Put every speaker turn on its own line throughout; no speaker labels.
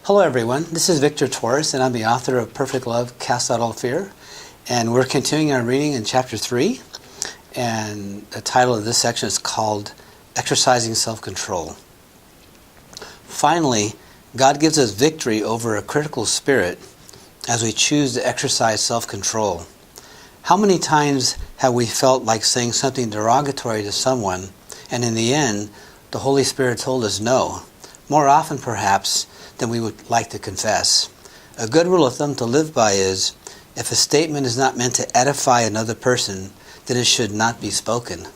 Hello everyone, this is Victor Torres and I'm the author of Perfect Love Casts Out All Fear, and we're continuing our reading in chapter 3, and the title of this section is called Exercising Self-Control. Finally, God gives us victory over a critical spirit as we choose to exercise self-control. How many times have we felt like saying something derogatory to someone, and in the end, the Holy Spirit told us no? More often, perhaps, than we would like to confess. A good rule of thumb to live by is, if a statement is not meant to edify another person, then it should not be spoken.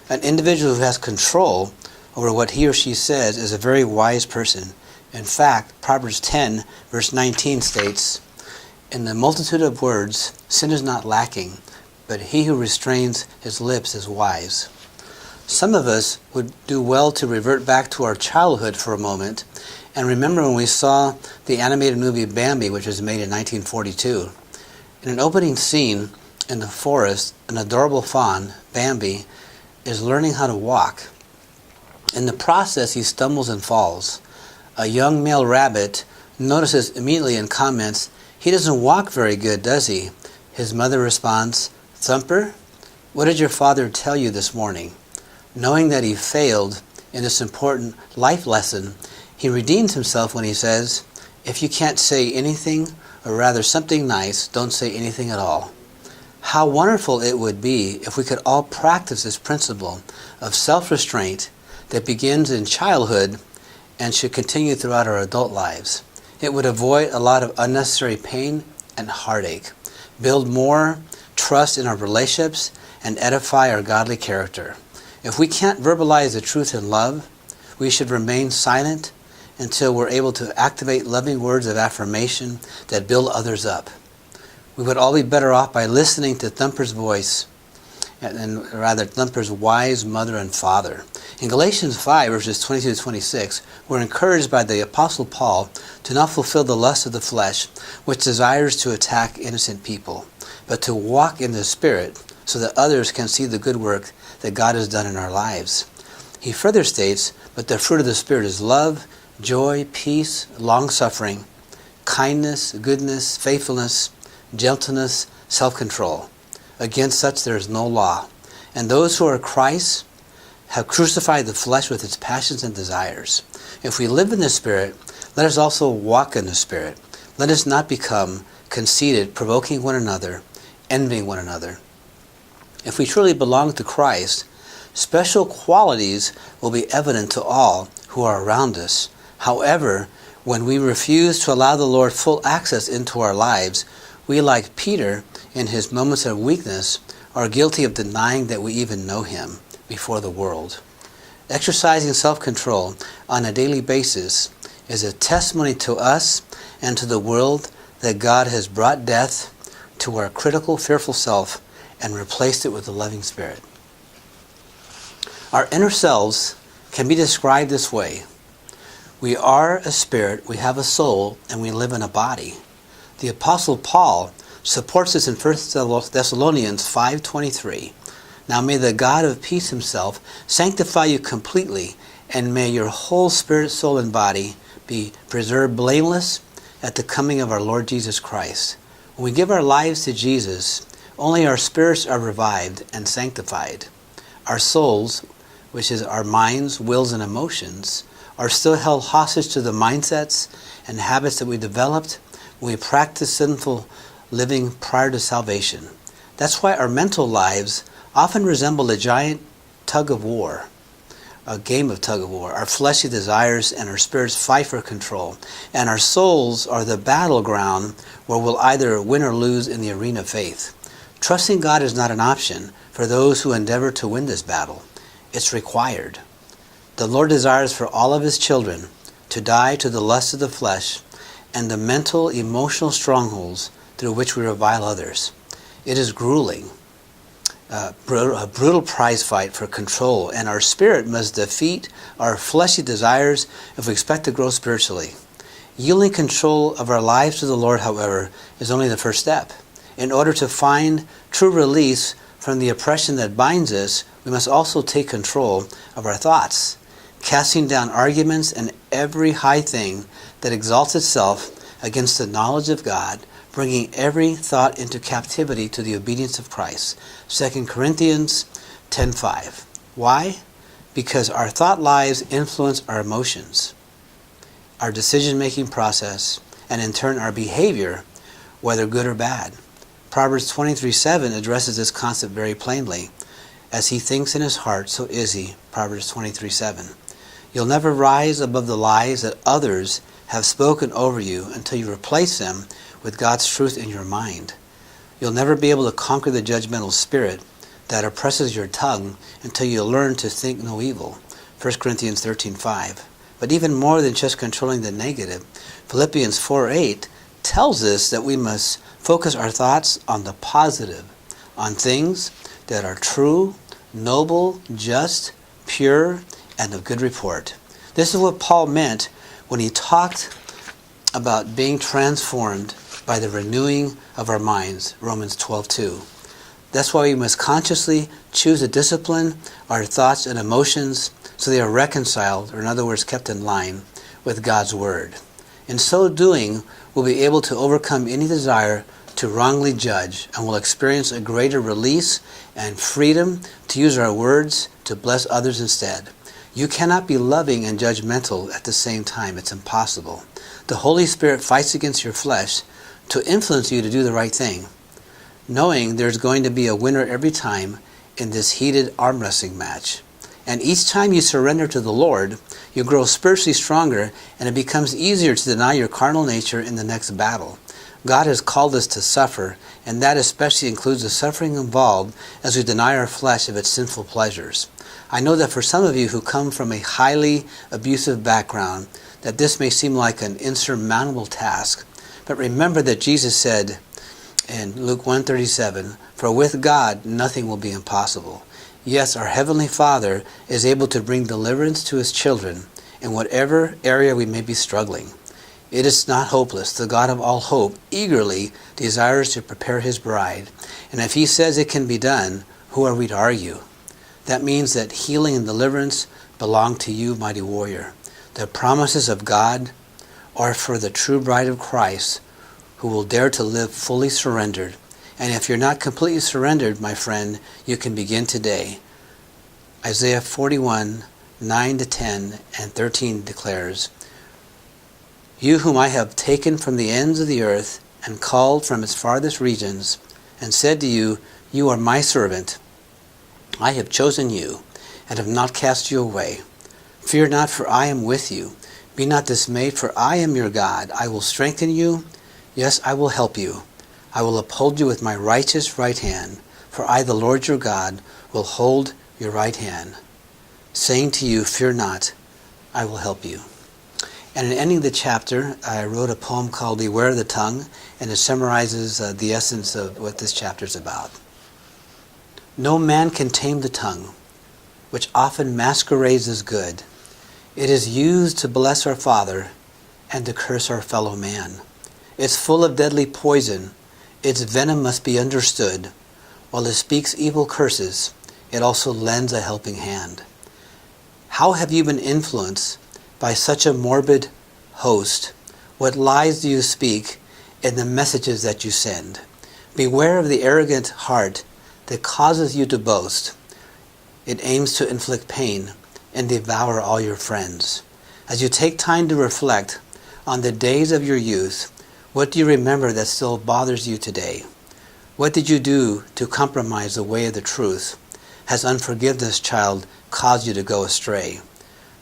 An individual who has control over what he or she says is a very wise person. In fact, Proverbs 10, verse 19 states, "In the multitude of words, sin is not lacking, but he who restrains his lips is wise." Some of us would do well to revert back to our childhood for a moment and remember when we saw the animated movie Bambi, which was made in 1942. In an opening scene in the forest, an adorable fawn, Bambi, is learning how to walk. In the process, he stumbles and falls. A young male rabbit notices immediately and comments, "He doesn't walk very good, does he?" His mother responds, "Thumper, what did your father tell you this morning?" Knowing that he failed in this important life lesson, he redeems himself when he says, "If you can't say anything, or rather something nice, don't say anything at all." How wonderful it would be if we could all practice this principle of self-restraint that begins in childhood and should continue throughout our adult lives. It would avoid a lot of unnecessary pain and heartache, build more trust in our relationships, and edify our godly character. If we can't verbalize the truth in love, we should remain silent until we're able to activate loving words of affirmation that build others up. We would all be better off by listening to Thumper's voice, and rather Thumper's wise mother and father. In Galatians 5, verses 22 to 26, we're encouraged by the Apostle Paul to not fulfill the lust of the flesh, which desires to attack innocent people, but to walk in the Spirit so that others can see the good work that God has done in our lives. He further states, "But the fruit of the Spirit is love, joy, peace, long-suffering, kindness, goodness, faithfulness, gentleness, self-control. Against such there is no law. And those who are Christ have crucified the flesh with its passions and desires." If we live in the Spirit, let us also walk in the Spirit. Let us not become conceited, provoking one another, envying one another. If we truly belong to Christ, special qualities will be evident to all who are around us. However, when we refuse to allow the Lord full access into our lives, we, like Peter, in his moments of weakness, are guilty of denying that we even know him before the world. Exercising self-control on a daily basis is a testimony to us and to the world that God has brought death to our critical, fearful self and replaced it with the loving Spirit. Our inner selves can be described this way. We are a spirit, we have a soul, and we live in a body. The Apostle Paul supports this in 1 Thessalonians 5:23. "Now may the God of peace himself sanctify you completely, and may your whole spirit, soul, and body be preserved blameless at the coming of our Lord Jesus Christ." When we give our lives to Jesus, only our spirits are revived and sanctified. Our souls, which is our minds, wills, and emotions, are still held hostage to the mindsets and habits that we developed when we practice sinful living prior to salvation. That's why our mental lives often resemble a giant tug of war, a game of tug of war. Our fleshly desires and our spirits fight for control, and our souls are the battleground where we'll either win or lose in the arena of faith. Trusting God is not an option for those who endeavor to win this battle. It's required. The Lord desires for all of his children to die to the lust of the flesh and the mental, emotional strongholds through which we revile others. It is grueling, a brutal prize fight for control, and our spirit must defeat our fleshly desires if we expect to grow spiritually. Yielding control of our lives to the Lord, however, is only the first step. In order to find true release from the oppression that binds us, we must also take control of our thoughts, casting down arguments and every high thing that exalts itself against the knowledge of God, bringing every thought into captivity to the obedience of Christ. 2 Corinthians 10:5. Why? Because our thought lives influence our emotions, our decision-making process, and in turn our behavior, whether good or bad. Proverbs 23:7 addresses this concept very plainly. As he thinks in his heart, so is he. Proverbs 23:7. You'll never rise above the lies that others have spoken over you until you replace them with God's truth in your mind. You'll never be able to conquer the judgmental spirit that oppresses your tongue until you learn to think no evil. 1 Corinthians 13:5. But even more than just controlling the negative, Philippians 4:8 tells us that we must focus our thoughts on the positive, on things that are true, noble, just, pure, and of good report. This is what Paul meant when he talked about being transformed by the renewing of our minds, Romans 12:2. That's why we must consciously choose to discipline our thoughts and emotions so they are reconciled, or in other words, kept in line with God's Word. In so doing, we'll be able to overcome any desire to wrongly judge, and will experience a greater release and freedom to use our words to bless others instead. You cannot be loving and judgmental at the same time. It's impossible. The Holy Spirit fights against your flesh to influence you to do the right thing, knowing there's going to be a winner every time in this heated arm wrestling match. And each time you surrender to the Lord, you grow spiritually stronger, and it becomes easier to deny your carnal nature in the next battle. God has called us to suffer, and that especially includes the suffering involved as we deny our flesh of its sinful pleasures. I know that for some of you who come from a highly abusive background, that this may seem like an insurmountable task. But remember that Jesus said in Luke 1:37, "For with God nothing will be impossible." Yes, our Heavenly Father is able to bring deliverance to His children in whatever area we may be struggling. It is not hopeless. The God of all hope eagerly desires to prepare His bride. And if He says it can be done, who are we to argue? That means that healing and deliverance belong to you, mighty warrior. The promises of God are for the true bride of Christ who will dare to live fully surrendered. And if you're not completely surrendered, my friend, you can begin today. Isaiah 41:9-10 and 13 declares, "You whom I have taken from the ends of the earth and called from its farthest regions, and said to you, you are my servant. I have chosen you and have not cast you away. Fear not, for I am with you. Be not dismayed, for I am your God. I will strengthen you. Yes, I will help you. I will uphold you with my righteous right hand. For I, the Lord your God, will hold your right hand, saying to you, fear not, I will help you." And in ending the chapter, I wrote a poem called "Beware of the Tongue," and it summarizes the essence of what this chapter is about. No man can tame the tongue, which often masquerades as good. It is used to bless our Father and to curse our fellow man. It's full of deadly poison. Its venom must be understood. While it speaks evil curses, it also lends a helping hand. How have you been influenced by such a morbid host? What lies do you speak in the messages that you send? Beware of the arrogant heart that causes you to boast. It aims to inflict pain and devour all your friends. As you take time to reflect on the days of your youth, what do you remember that still bothers you today? What did you do to compromise the way of the truth? Has unforgiveness, child, caused you to go astray?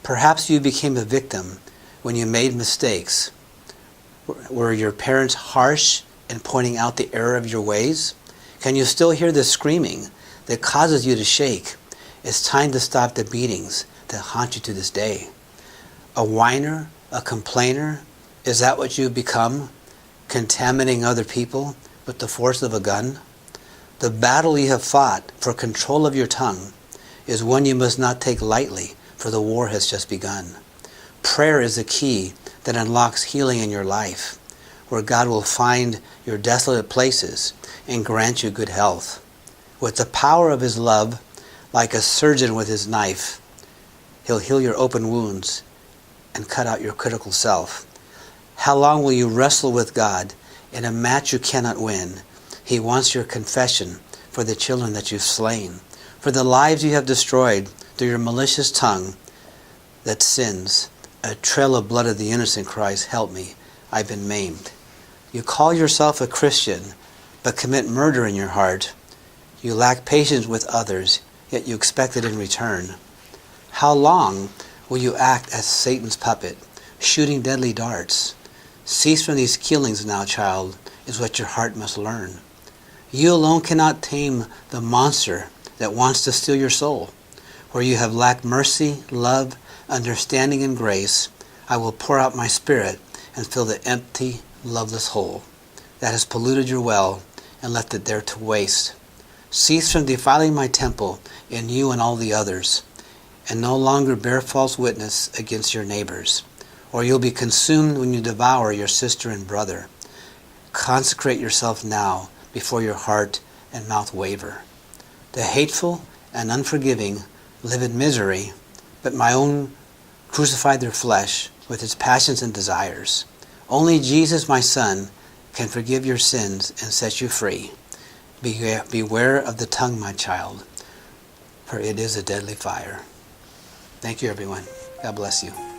Perhaps you became a victim when you made mistakes. Were your parents harsh in pointing out the error of your ways? Can you still hear the screaming that causes you to shake? It's time to stop the beatings that haunt you to this day. A whiner, a complainer, is that what you've become? Contaminating other people with the force of a gun? The battle you have fought for control of your tongue is one you must not take lightly, for the war has just begun. Prayer is the key that unlocks healing in your life, where God will find your desolate places and grant you good health. With the power of His love, like a surgeon with his knife, He'll heal your open wounds and cut out your critical self. How long will you wrestle with God in a match you cannot win? He wants your confession for the children that you've slain, for the lives you have destroyed through your malicious tongue that sins. A trail of blood of the innocent cries, help me, I've been maimed. You call yourself a Christian, but commit murder in your heart. You lack patience with others, yet you expect it in return. How long will you act as Satan's puppet, shooting deadly darts? Cease from these killings now, child, is what your heart must learn. You alone cannot tame the monster that wants to steal your soul. Where you have lacked mercy, love, understanding, and grace, I will pour out my Spirit and fill the empty, loveless hole that has polluted your well and left it there to waste. Cease from defiling my temple in you and all the others, and no longer bear false witness against your neighbors, or you'll be consumed when you devour your sister and brother. Consecrate yourself now before your heart and mouth waver. The hateful and unforgiving live in misery, but my own crucified their flesh with its passions and desires. Only Jesus, my Son, can forgive your sins and set you free. Beware of the tongue, my child, for it is a deadly fire. Thank you, everyone. God bless you.